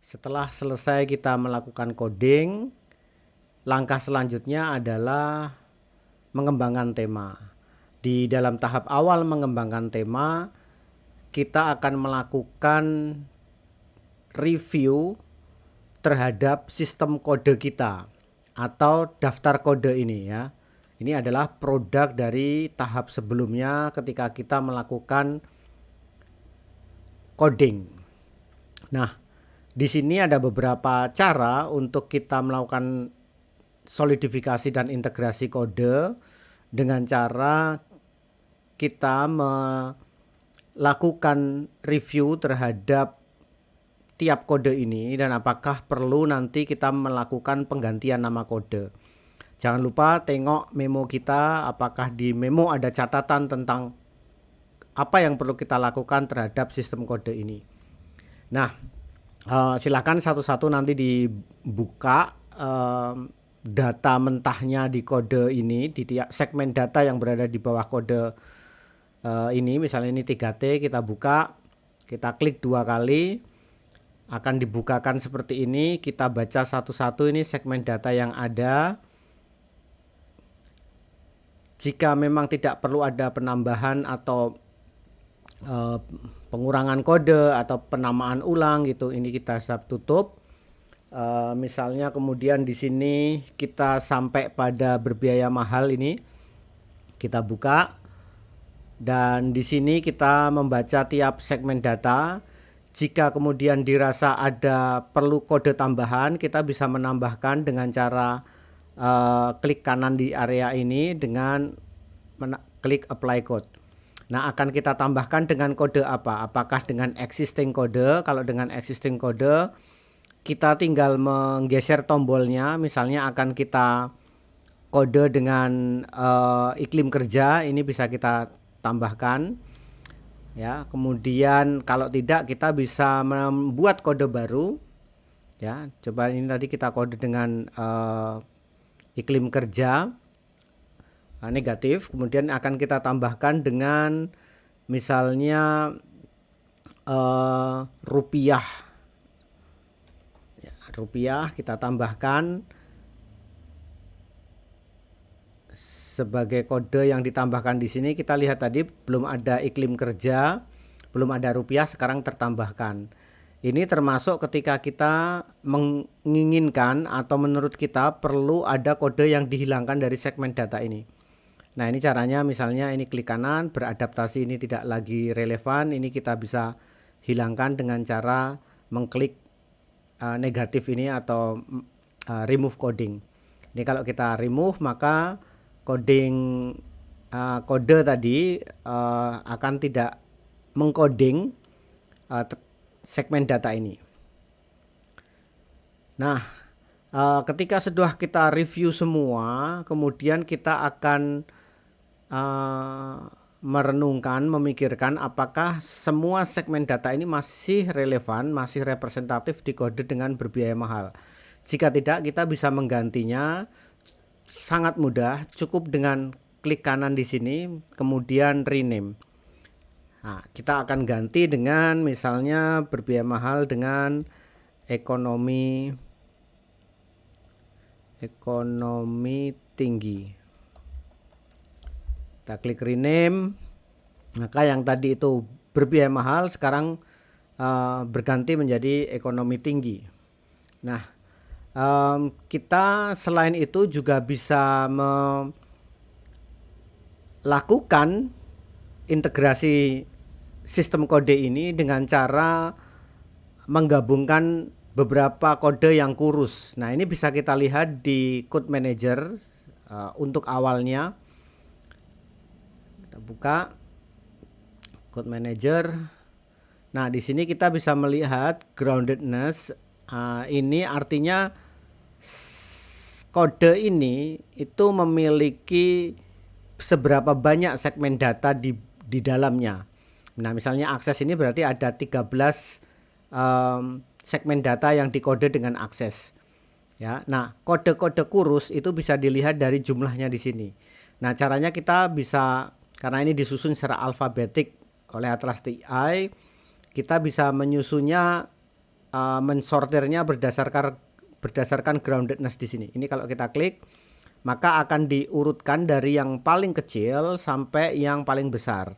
Setelah selesai kita melakukan coding, langkah selanjutnya adalah mengembangkan tema. Di dalam tahap awal mengembangkan tema, kita akan melakukan review terhadap sistem kode kita atau daftar kode ini ya. Ini adalah produk dari tahap sebelumnya ketika kita melakukan coding. Nah, di sini ada beberapa cara untuk kita melakukan solidifikasi dan integrasi kode dengan cara kita melakukan review terhadap tiap kode ini dan apakah perlu nanti kita melakukan penggantian nama kode. Jangan lupa tengok memo kita, apakah di memo ada catatan tentang apa yang perlu kita lakukan terhadap sistem kode ini. Nah, silakan satu-satu nanti dibuka data mentahnya di kode ini, di tiap segmen data yang berada di bawah kode ini. Misalnya ini 3T, kita buka, kita klik 2 kali, akan dibukakan seperti ini. Kita baca satu-satu ini segmen data yang ada. Jika memang tidak perlu ada penambahan atau pengurangan kode atau penamaan ulang gitu, ini kita tutup. Misalnya kemudian di sini kita sampai pada berbiaya mahal, ini kita buka dan di sini kita membaca tiap segmen data. Jika kemudian dirasa ada perlu kode tambahan, kita bisa menambahkan dengan cara klik kanan di area ini dengan klik apply code. Nah, akan kita tambahkan dengan kode apa? Apakah dengan existing kode? Kalau dengan existing kode, kita tinggal menggeser tombolnya. Misalnya akan kita kode dengan iklim kerja, ini bisa kita tambahkan. Ya, kemudian kalau tidak kita bisa membuat kode baru. Ya, coba ini tadi kita kode dengan iklim kerja. Negatif, kemudian akan kita tambahkan dengan misalnya rupiah ya, rupiah kita tambahkan sebagai kode yang ditambahkan di sini. Kita lihat tadi belum ada iklim kerja, belum ada rupiah, sekarang tertambahkan. Ini termasuk ketika kita menginginkan atau menurut kita perlu ada kode yang dihilangkan dari segmen data ini. Nah, ini caranya, misalnya ini klik kanan, beradaptasi ini tidak lagi relevan, ini kita bisa hilangkan dengan cara mengklik negatif ini atau remove coding. Ini kalau kita remove, maka coding kode tadi akan tidak mengcoding segmen data ini. Nah, ketika sudah kita review semua, kemudian kita akan merenungkan, memikirkan apakah semua segmen data ini masih relevan, masih representatif di kode dengan berbiaya mahal. Jika tidak, kita bisa menggantinya sangat mudah, cukup dengan klik kanan di sini, kemudian rename. Nah, kita akan ganti dengan misalnya berbiaya mahal dengan ekonomi tinggi. Kita klik rename, maka yang tadi itu berbiaya mahal sekarang berganti menjadi ekonomi tinggi. Nah, kita selain itu juga bisa melakukan integrasi sistem kode ini dengan cara menggabungkan beberapa kode yang kurus. Nah, ini bisa kita lihat di code manager untuk awalnya. Kita buka code manager. Nah, di sini kita bisa melihat groundedness. Ini artinya kode ini itu memiliki seberapa banyak segmen data di dalamnya. Nah, misalnya akses ini berarti ada 13 segmen data yang dikode dengan akses. Ya, nah kode-kode kurus itu bisa dilihat dari jumlahnya di sini. Nah, caranya kita bisa, karena ini disusun secara alfabetik oleh Atlas TI, kita bisa menyusunnya mensortirnya berdasarkan groundedness di sini. Ini kalau kita klik, maka akan diurutkan dari yang paling kecil sampai yang paling besar.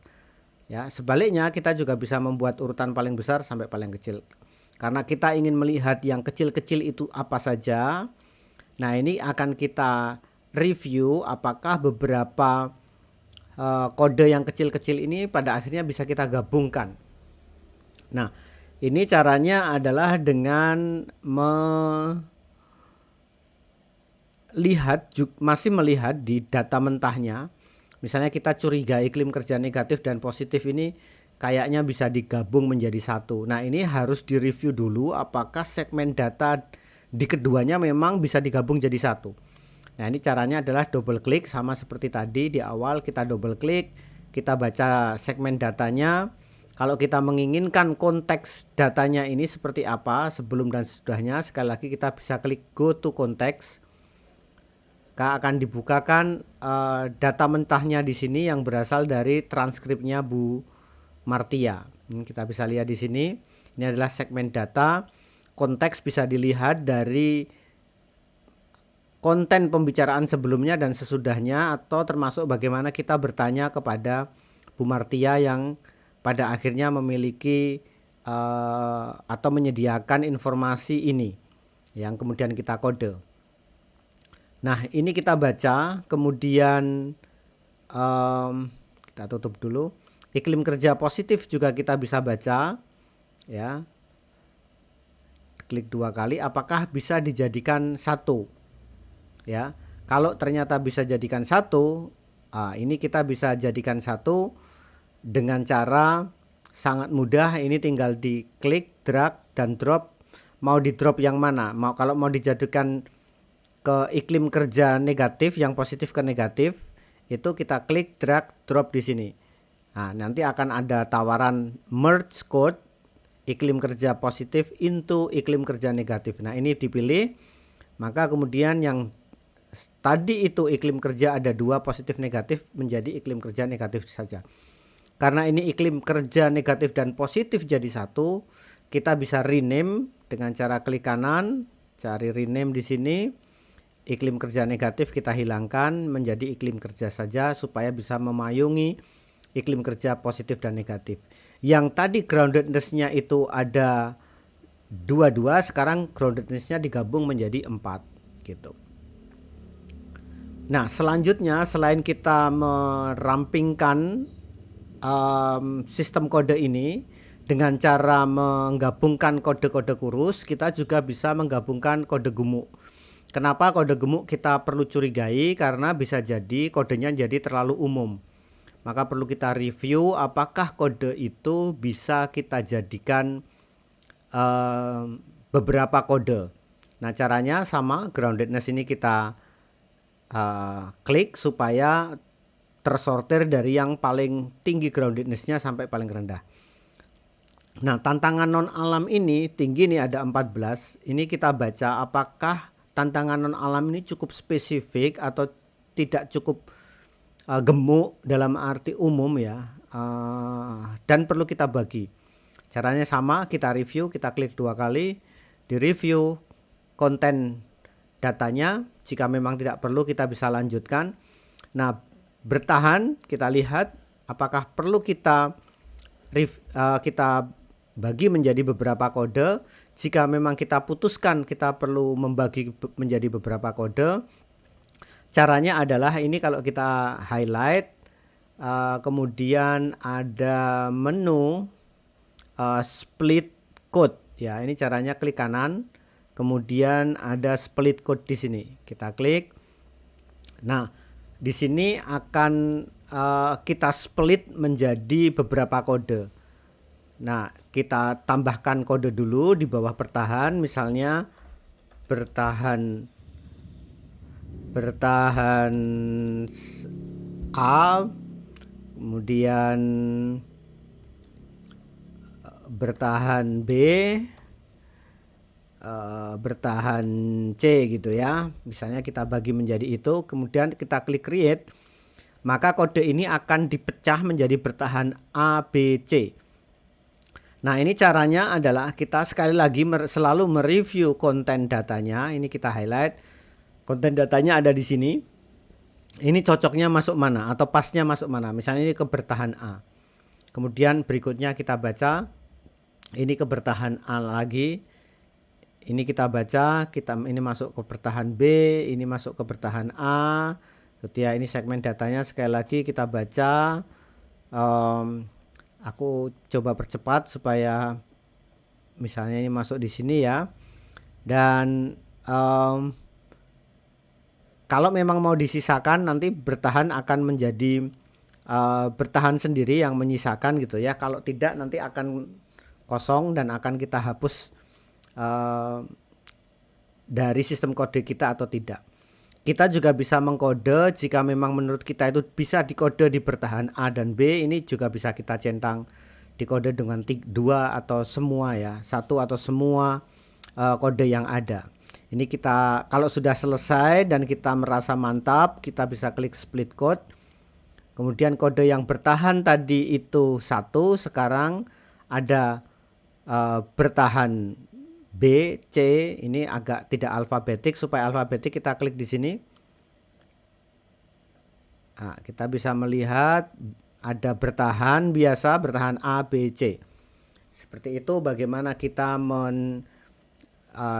Ya, sebaliknya kita juga bisa membuat urutan paling besar sampai paling kecil. Karena kita ingin melihat yang kecil-kecil itu apa saja. Nah, ini akan kita review apakah beberapa kode yang kecil-kecil ini pada akhirnya bisa kita gabungkan. Nah, ini caranya adalah dengan masih melihat di data mentahnya. Misalnya kita curiga iklim kerja negatif dan positif ini kayaknya bisa digabung menjadi satu. Nah, ini harus direview dulu apakah segmen data di keduanya memang bisa digabung jadi satu. Nah, ini caranya adalah double klik, sama seperti tadi di awal kita double klik, kita baca segmen datanya. Kalau kita menginginkan konteks datanya ini seperti apa sebelum dan sesudahnya, sekali lagi kita bisa klik go to context. Akan dibukakan data mentahnya di sini yang berasal dari transkripnya Bu Martia. Kita bisa lihat di sini. Ini adalah segmen data. Konteks bisa dilihat dari konten pembicaraan sebelumnya dan sesudahnya, atau termasuk bagaimana kita bertanya kepada Bu Martia yang pada akhirnya memiliki atau menyediakan informasi ini yang kemudian kita kode. Nah, ini kita baca, kemudian kita tutup dulu. Iklim kerja positif juga kita bisa baca, ya. Klik 2 kali, apakah bisa dijadikan satu, ya. Kalau ternyata bisa jadikan satu, ini kita bisa jadikan satu dengan cara sangat mudah. Ini tinggal diklik, drag dan drop. Mau di drop yang mana? Kalau mau dijadikan ke iklim kerja negatif, yang positif ke negatif, itu kita klik drag drop di sini. Nah, nanti akan ada tawaran merge code iklim kerja positif into iklim kerja negatif. Nah, ini dipilih, maka kemudian yang tadi itu iklim kerja ada 2 positif negatif menjadi iklim kerja negatif saja. Karena ini iklim kerja negatif dan positif jadi satu, kita bisa rename dengan cara klik kanan, cari rename di sini. Iklim kerja negatif kita hilangkan menjadi iklim kerja saja supaya bisa memayungi iklim kerja positif dan negatif. Yang tadi groundedness-nya itu ada 22, sekarang groundedness-nya digabung menjadi 4 gitu. Nah, selanjutnya selain kita merampingkan sistem kode ini dengan cara menggabungkan kode-kode kurus, kita juga bisa menggabungkan kode gemuk. Kenapa kode gemuk kita perlu curigai? Karena bisa jadi kodenya jadi terlalu umum. Maka perlu kita review apakah kode itu bisa kita jadikan beberapa kode. Nah, caranya sama, groundedness ini kita klik supaya tersortir dari yang paling tinggi groundedness-nya sampai paling rendah. Nah, tantangan non alam ini tinggi nih, ada 14. Ini kita baca apakah tantangan non alam ini cukup spesifik atau tidak cukup gemuk dalam arti umum, ya, dan perlu kita bagi. Caranya sama, kita review, kita klik 2 kali, di review konten datanya. Jika memang tidak perlu kita bisa lanjutkan. Nah, bertahan, kita lihat apakah perlu kita bagi menjadi beberapa kode. Jika memang kita putuskan kita perlu membagi menjadi beberapa kode, caranya adalah ini, kalau kita highlight, kemudian ada menu split code, ya. Ini caranya klik kanan, kemudian ada split code di sini, kita klik. Nah, di sini akan kita split menjadi beberapa kode. Nah, kita tambahkan kode dulu di bawah bertahan, misalnya bertahan A, kemudian bertahan B, bertahan C gitu, ya. Misalnya kita bagi menjadi itu, kemudian kita klik create, maka kode ini akan dipecah menjadi bertahan A, B, C. Nah, ini caranya adalah kita sekali lagi selalu mereview konten datanya. Ini kita highlight. Konten datanya ada di sini. Ini cocoknya masuk mana atau pasnya masuk mana. Misalnya ini ke bertahan A. Kemudian berikutnya kita baca. Ini ke bertahan A lagi. Ini kita baca, ini masuk ke bertahan B, ini masuk ke bertahan A. Gitu ya, ini segmen datanya sekali lagi kita baca. Aku coba percepat supaya misalnya ini masuk di sini ya. Dan kalau memang mau disisakan nanti bertahan akan menjadi bertahan sendiri yang menyisakan gitu ya. Kalau tidak nanti akan kosong dan akan kita hapus dari sistem kode kita atau tidak. Kita juga bisa mengkode jika memang menurut kita itu bisa dikode di bertahan A dan B. Ini juga bisa kita centang dikode dengan 2 atau semua ya, 1 atau semua kode yang ada. Ini kita kalau sudah selesai dan kita merasa mantap, kita bisa klik split code. Kemudian kode yang bertahan tadi itu 1, sekarang ada bertahan B, C, ini agak tidak alfabetik. Supaya alfabetik kita klik di sini. Nah, kita bisa melihat ada bertahan biasa, bertahan A, B, C. Seperti itu bagaimana kita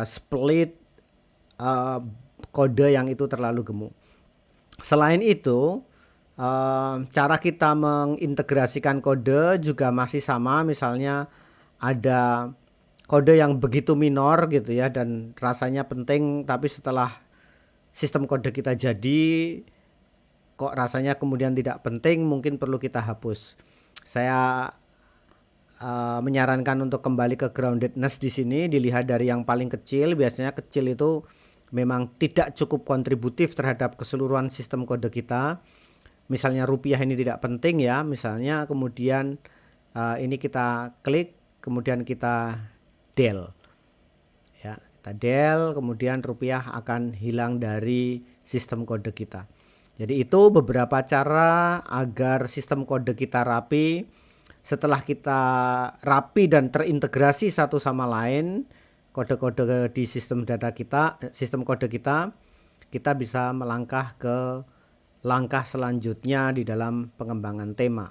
split kode yang itu terlalu gemuk. Selain itu, cara kita mengintegrasikan kode juga masih sama. Misalnya ada kode yang begitu minor gitu ya dan rasanya penting, tapi setelah sistem kode kita jadi kok rasanya kemudian tidak penting, mungkin perlu kita hapus. Saya menyarankan untuk kembali ke groundedness di sini, dilihat dari yang paling kecil. Biasanya kecil itu memang tidak cukup kontributif terhadap keseluruhan sistem kode kita. Misalnya rupiah ini tidak penting ya, misalnya. Kemudian ini kita klik, kemudian kita del ya, kita del, kemudian rupiah akan hilang dari sistem kode kita. Jadi itu beberapa cara agar sistem kode kita rapi. Setelah kita rapi dan terintegrasi satu sama lain kode-kode di sistem data kita, sistem kode kita bisa melangkah ke langkah selanjutnya di dalam pengembangan tema.